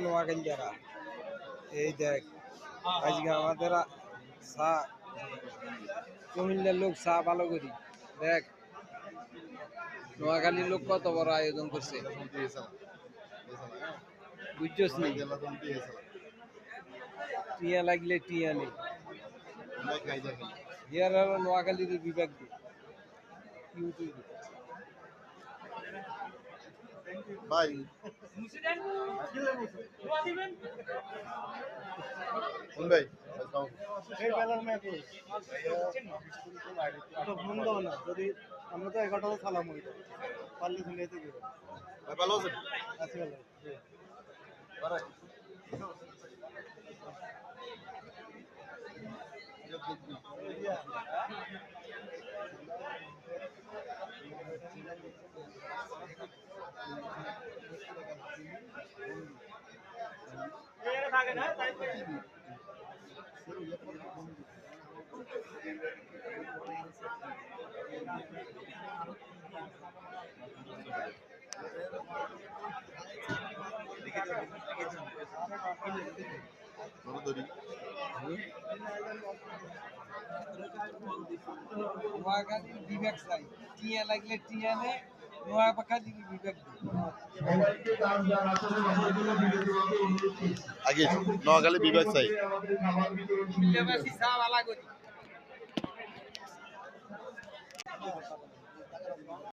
নোয়াখালীরা এই দেখ আজকে আমাদের চা কুমিল্লার লোক চা ভালো করি দেখ নোয়াখালীর লোক কত বড় আয়োজন করছে বুঝছস নি টিয়া লাগলে টিয়া নেই ইয়ার আর নোয়াখালীর বিভাগ দি ইউটিউবে ভাই কোন ভাই এই বেলার ম্যাচ তো ফোন দাও না যদি আমরা তো 11টা সালাম হইতো পারলে শুনে যেতে দিও ভাই ভালো আছেন আছি ভালো ধরি নোয়াখালীর বিভাগ চাই টিয়া লাগলে টিয়া নেই নোয়াখালীর বিভাগ দি আগে নোয়াখালী বিভাগ চাই কুমিল্লাবাসী চা ভালো করি